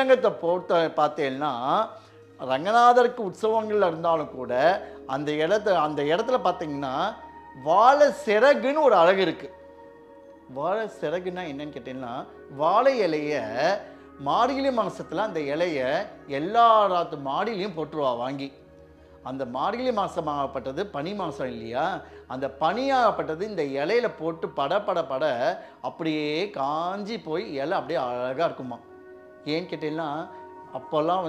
ஸ்ரீரங்கத்தை பார்த்தேன்னா ரங்கநாதருக்கு உற்சவங்கள் இருந்தாலும் கூட அந்த இடத்துல பார்த்தீங்கன்னா வாழை சிறகுன்னு ஒரு அழகு இருக்குது. வாழை சிறகுன்னா என்னன்னு கேட்டீங்கன்னா, வாழை இலைய மார்கழி மாதத்தில் அந்த இலையை எல்லா ராத்து மாடிலையும் போட்டுருவா வாங்கி. அந்த மார்கழி மாதமாகப்பட்டது பனி மாதம் இல்லையா, அந்த பனியாகப்பட்டது இந்த இலையில போட்டு பட அப்படியே காஞ்சி போய் இலை அப்படியே அழகாக இருக்குமா. ஏன்னு கேட்டீங்கன்னா, அப்போல்லாம்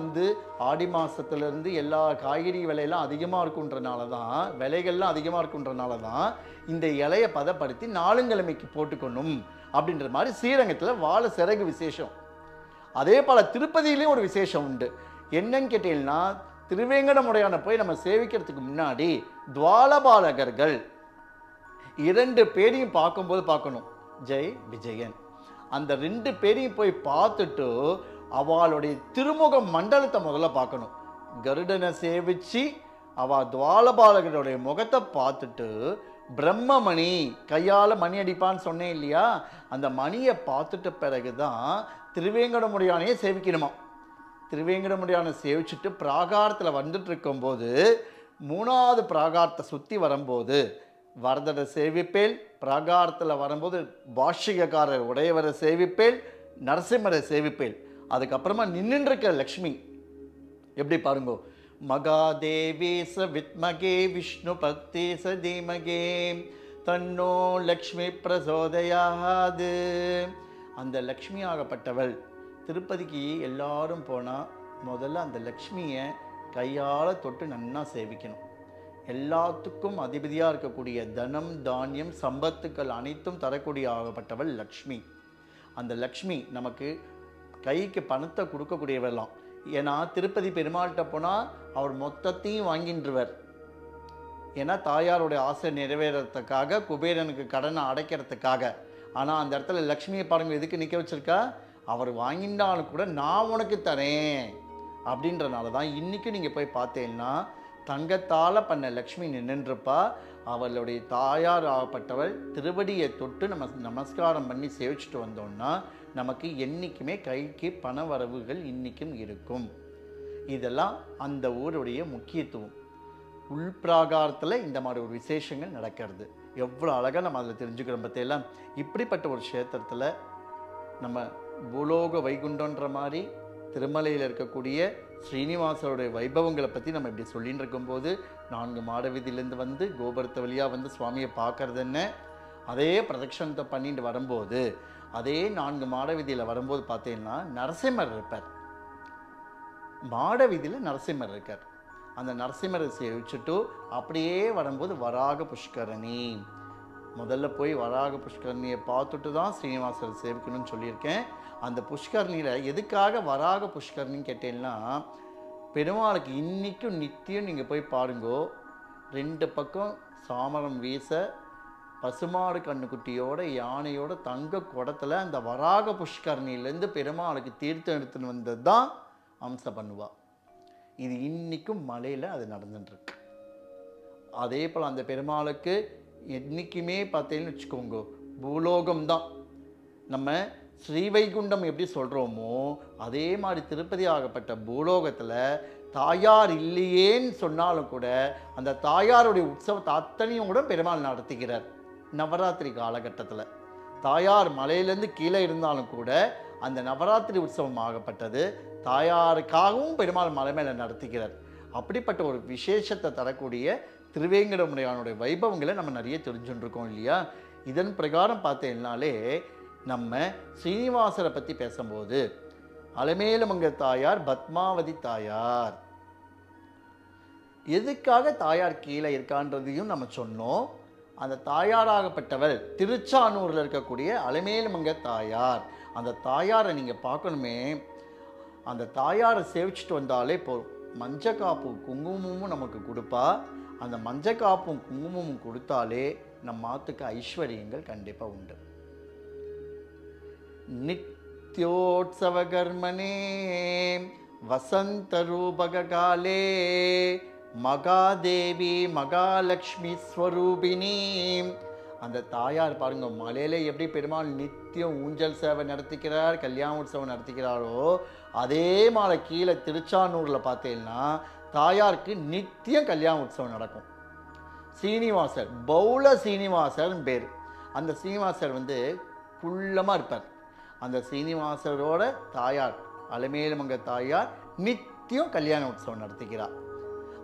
ஆடி மாதத்துலேருந்து எல்லா காய்கறி விலையெல்லாம் அதிகமாக இருக்குன்றனால தான், விலைகள்லாம் அதிகமாக இருக்குன்றனால தான் இந்த இலையை பதப்படுத்தி நாளுங்கிழமைக்கு போட்டுக்கணும் அப்படின்ற மாதிரி ஸ்ரீரங்கத்தில் வாழை சிறகு விசேஷம். அதே போல் திருப்பதியிலையும் ஒரு விசேஷம் உண்டு. என்னன்னு கேட்டீங்கன்னா, திருவேங்கடமுடையான போய் நம்ம சேவிக்கிறதுக்கு முன்னாடி துவாலபாலகர்கள் 2 பேரையும் பார்க்கும்போது பார்க்கணும், ஜெய் விஜயன். அந்த 2 பேரையும் போய் பார்த்துட்டு அவளுடைய திருமுக மண்டலத்தை முதல்ல பார்க்கணும். கருடனை சேவிச்சு அவள் துவாலபாலகருடைய முகத்தை பார்த்துட்டு பிரம்மமணி கையால் மணி அடிப்பான்னு சொன்னேன் இல்லையா, அந்த மணியை பார்த்துட்ட பிறகு தான் திருவேங்கடமுடையானையே சேவிக்கணுமா. திருவேங்கடமுடையானை சேவிச்சுட்டு பிராகாரத்தில் வந்துட்டு இருக்கும்போது 3வது பிராகாரத்தை சுற்றி வரும்போது வரதரை சேவிப்பேல், பிராகாரத்தில் வரும்போது பாஷிகக்காரர் உடையவரை சேவிப்பேல், நரசிம்மரை சேவிப்பேல். அதுக்கப்புறமா நின்றுருக்க லக்ஷ்மி எப்படி பாருங்கோ, மகாதேவி ச வித்மகே விஷ்ணு பக்தி ச தீமகே தன்னோ லக்ஷ்மி பிரசோதயாது. அந்த லக்ஷ்மி ஆகப்பட்டவள் திருப்பதிக்கு எல்லாரும் போனால் முதல்ல அந்த லக்ஷ்மியை கையால் தொட்டு நன்னா சேவிக்கணும். எல்லாத்துக்கும் அதிபதியாக இருக்கக்கூடிய தனம் தானியம் சம்பத்துக்கள் அனைத்தும் தரக்கூடிய ஆகப்பட்டவள் லக்ஷ்மி. அந்த லக்ஷ்மி நமக்கு கைக்கு பணத்தை கொடுக்கக்கூடியவரெல்லாம். ஏன்னா திருப்பதி பெருமாள்கிட்ட போனால் அவர் மொத்தத்தையும் வாங்கின்றுவர். ஏன்னா தாயாருடைய ஆசை நிறைவேறத்துக்காக, குபேரனுக்கு கடனை அடைக்கிறதுக்காக. ஆனால் அந்த இடத்துல லக்ஷ்மியை பாருங்கள் எதுக்கு நிற்க வச்சுருக்கா, அவர் வாங்கினாலும் கூட நான் உனக்கு தரேன் அப்படின்றனால தான் இன்றைக்கும் நீங்கள் போய் பார்த்தீங்கன்னா தங்கத்தால் பண்ண லக்ஷ்மி நின்றுருப்பா. அவளுடைய தாயார் ஆகப்பட்டவள் திருவடியை தொட்டு நம்ம நமஸ்காரம் பண்ணி சேவிச்சுட்டு வந்தோம்னா நமக்கு என்றைக்குமே கைக்கு பண வரவுகள் இன்றைக்கும் இருக்கும். இதெல்லாம் அந்த ஊருடைய முக்கியத்துவம். உள்பிராகாரத்தில் இந்த மாதிரி ஒரு விசேஷங்கள் நடக்கிறது. எவ்வளோ அழகாக நம்ம அதில் தெரிஞ்சுக்கிறோம் பற்றியெல்லாம். இப்படிப்பட்ட ஒரு க்ஷேத்திரத்தில் நம்ம பூலோக வைகுண்டன்ற மாதிரி திருமலையில் இருக்கக்கூடிய ஸ்ரீனிவாசருடைய வைபவங்களை பற்றி நம்ம இப்படி சொல்லின்னு இருக்கும்போது 4 மாட வீதியிலேருந்து கோபுரத்தை வழியாக சுவாமியை பார்க்கறது என்ன, அதே பிரதட்சணத்தை பண்ணிட்டு வரும்போது அதே 4 மாட வீதியில் வரும்போது பார்த்தீங்கன்னா நரசிம்மர் இருப்பார். மாட வீதியில் நரசிம்மர் இருக்கார். அந்த நரசிம்மரை சேவிச்சுட்டு அப்படியே வரும்போது வராக புஷ்கரணி, முதல்ல போய் வராக புஷ்கரணியை பார்த்துட்டு தான் ஸ்ரீனிவாசரை சேவிக்கணும்னு சொல்லியிருக்கேன். அந்த புஷ்கரணியில் எதுக்காக வராக புஷ்கரணின்னு கேட்டீங்கன்னா, பெருமாளுக்கு இன்றைக்கும் நித்தியம் நீங்கள் போய் பாருங்கோ, 2 பக்கம் சாமரம் வீச பசுமாடு கண்ணுக்குட்டியோட யானையோட தங்க குடத்தில் அந்த வராக புஷ்கரணியிலேருந்து பெருமாளுக்கு தீர்த்தம் எடுத்துன்னு வந்தது தான் அம்ச பண்ணுவா. இது இன்றைக்கும் மலையில் அது நடந்துட்டுருக்கு. அதே போல் அந்த பெருமாளுக்கு என்றைக்குமே பார்த்தீங்கன்னு வச்சுக்கோங்க பூலோகம்தான். நம்ம ஸ்ரீவைகுண்டம் எப்படி சொல்கிறோமோ அதே மாதிரி திருப்பதி ஆகப்பட்ட பூலோகத்தில் தாயார் இல்லையேன்னு சொன்னாலும் கூட அந்த தாயாருடைய உற்சவத்தை அத்தனையும் கூட பெருமாள் நடத்துகிறார். நவராத்திரி காலகட்டத்தில் தாயார் மலையிலேருந்து கீழே இருந்தாலும் கூட அந்த நவராத்திரி உற்சவம் ஆகப்பட்டது தாயாருக்காகவும் பெருமாள் மலை மேலே நடத்துகிறார். அப்படிப்பட்ட ஒரு விசேஷத்தை தரக்கூடிய திருவேங்கடமுடையானுடைய வைபவங்களை நம்ம நிறைய தெரிஞ்சுட்டுருக்கோம் இல்லையா. இதன் பிரகாரம் பார்த்தேன்னாலே நம்ம ஸ்ரீனிவாசரை பற்றி பேசும்போது அலமேலுமங்க தாயார், பத்மாவதி தாயார், எதுக்காக தாயார் கீழே இருக்கான்றதையும் நம்ம சொன்னோம். அந்த தாயாராகப்பட்டவர் திருச்சானூரில் இருக்கக்கூடிய அலமேலுமங்க தாயார். அந்த தாயாரை நீங்கள் பார்க்கணுமே, அந்த தாயாரை சேவிச்சுட்டு வந்தாலே போதும். மஞ்சக்காப்பு குங்குமமும் நமக்கு கொடுப்பா. அந்த மஞ்சக்காப்பும் குங்குமமும் கொடுத்தாலே நம்ம மாத்துக்கு ஐஸ்வர்யங்கள் கண்டிப்பாக உண்டு. நித்யோத்சவ கர்மனே வசந்த ரூபகாலே மகாதேவி மகாலட்சுமி ஸ்வரூபிணி அந்த தாயார் பாருங்க, மலையில எப்படி பெருமாள் நித்தியம் ஊஞ்சல் சேவை நடத்திக்கிறார், கல்யாண உற்சவம் நடத்திக்கிறாரோ, அதே மாதிரி கீழே திருச்சானூரில் பார்த்தீங்கன்னா தாயாருக்கு நித்தியம் கல்யாண உற்சவம் நடக்கும். சீனிவாசர், பௌல சீனிவாசர்னு பேர். அந்த சீனிவாசர் வந்து குள்ளமாக இருப்பார். அந்த சீனிவாசரோட தாயார் அலமேலுமங்க தாயார் நித்தியம் கல்யாண உற்சவம் நடத்திக்கிறார்.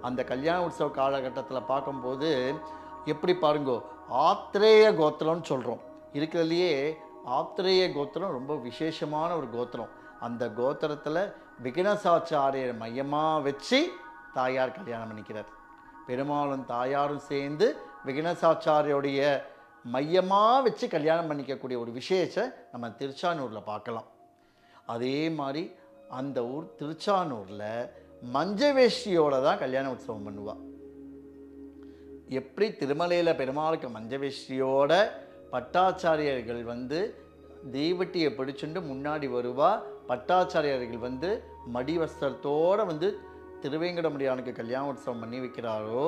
அந்த கல்யாண உற்சவ காலகட்டத்தில் பார்க்கும்போது எப்படி பாருங்கோ, ஆத்ரேய கோத்திரம்னு சொல்கிறோம். இருக்கிறதுலையே ஆத்ரேய கோத்திரம் ரொம்ப விசேஷமான ஒரு கோத்திரம். அந்த கோத்திரத்தில் விக்னசாச்சாரியர் மையமாக வச்சு தாயார் கல்யாணம் பண்ணிக்கிறார். பெருமாளும் தாயாரும் சேர்ந்து விக்னசாச்சாரியோடைய மையமாக வச்சு கல்யாணம் பண்ணிக்கக்கூடிய ஒரு விசேஷத்தை நம்ம திருச்சானூரில் பார்க்கலாம். அதே மாதிரி அந்த ஊர் திருச்சானூரில் மஞ்சவேஷ்டியோட தான் கல்யாண உற்சவம் பண்ணுவாள். எப்படி திருமலையில் பெருமாளுக்கு மஞ்சவேஷ்டியோட பட்டாச்சாரியர்கள் வந்து தீவட்டியை பிடிச்சுட்டு முன்னாடி வருவா, பட்டாச்சாரியர்கள் வந்து மடிவஸ்திரத்தோடு வந்து திருவேங்கடமுடியானுக்கு கல்யாண உற்சவம் பண்ணி வைக்கிறாரோ,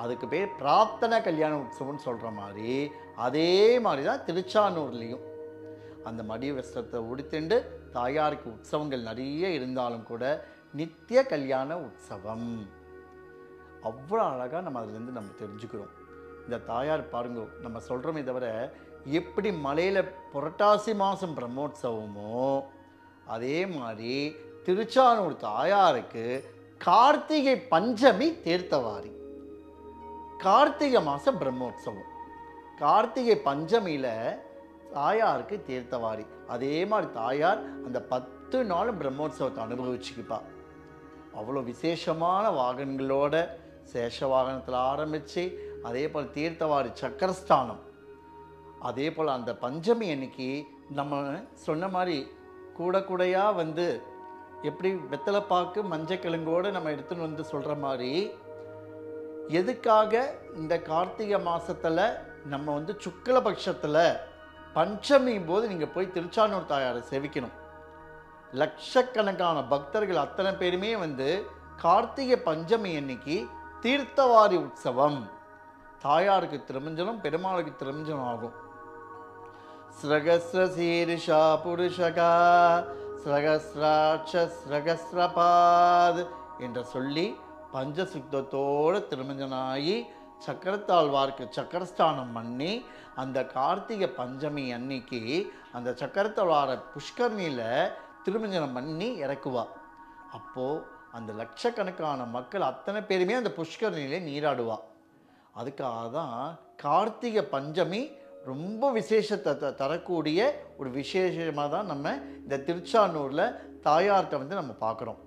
அதுக்கு பேர் பிரார்த்தனை கல்யாண உற்சவம்னு சொல்கிற மாதிரி, அதே மாதிரி தான் திருச்சானூர்லேயும் அந்த மடி வஸ்திரத்தை உடுத்திண்டு தாயாருக்கு உற்சவங்கள் நிறைய இருந்தாலும் கூட நித்திய கல்யாண உற்சவம் அவ்வளோ அழகாக நம்ம அதுலேருந்து நம்ம தெரிஞ்சுக்கிறோம். இந்த தாயார் பாருங்க, நம்ம சொல்கிறோமே தவிர எப்படி மலையில் புரட்டாசி மாதம் பிரம்மோற்சவமோ அதே மாதிரி திருச்சானூர் தாயாருக்கு கார்த்திகை பஞ்சமி தீர்த்தவாரி, கார்த்திகை மாதம் பிரம்மோற்சவம், கார்த்திகை பஞ்சமியில் தாயாருக்கு தீர்த்தவாரி. அதே மாதிரி தாயார் அந்த 10 நாளும் பிரம்மோற்சவத்தை அனுபவிச்சுக்கிப்பா. அவ்வளோ விசேஷமான வாகனங்களோட சேஷ வாகனத்தில் ஆரம்பித்து அதே போல் தீர்த்தவாரி சக்கரஸ்தானம், அதே போல் அந்த பஞ்சமி அன்னைக்கு நம்ம சொன்ன மாதிரி கூடையாக வந்து எப்படி வெத்தலைப்பாக்கு மஞ்சக்கிழங்கோடு நம்ம எடுத்துன்னு வந்து சொல்கிற மாதிரி, எதுக்காக இந்த கார்த்திகை மாதத்தில் நம்ம வந்து சுக்லபட்சத்தில் பஞ்சமி போது நீங்கள் போய் திருச்சானூர் தாயாரை சேவிக்கணும். லட்சக்கணக்கான பக்தர்கள் அத்தனை பேருமே வந்து கார்த்திகை பஞ்சமி அன்னைக்கு தீர்த்தவாரி உற்சவம், தாயாருக்கு திருமஞ்சனம் பெருமாளுக்கு திருமஞ்சனம் ஆகும். ஸ்ரகஸ்ர சீரிஷா புருஷகா ஸ்ரகஸ்ராட்ச ஸ்ரகஸ்ரபாத் என்று சொல்லி பஞ்சசுத்தத்தோடு திருமஞ்சனாகி சக்கரத்தாழ்வார்க்கு சக்கரஸ்தானம் பண்ணி அந்த கார்த்திகை பஞ்சமி அன்னைக்கு அந்த சக்கரத்தாழ்வார புஷ்கரணியில் திருமஞ்சனம் பண்ணி இறக்குவா. அப்போது அந்த லட்சக்கணக்கான மக்கள் அத்தனை பேருமே அந்த புஷ்கரணியிலே நீராடுவா. அதுக்காக தான் கார்த்திகை பஞ்சமி ரொம்ப விசேஷத்தை தரக்கூடிய ஒரு விசேஷமாக தான் நம்ம இந்த திருச்சானூரில் தாயார்கிட்ட வந்து நம்ம பார்க்குறோம்.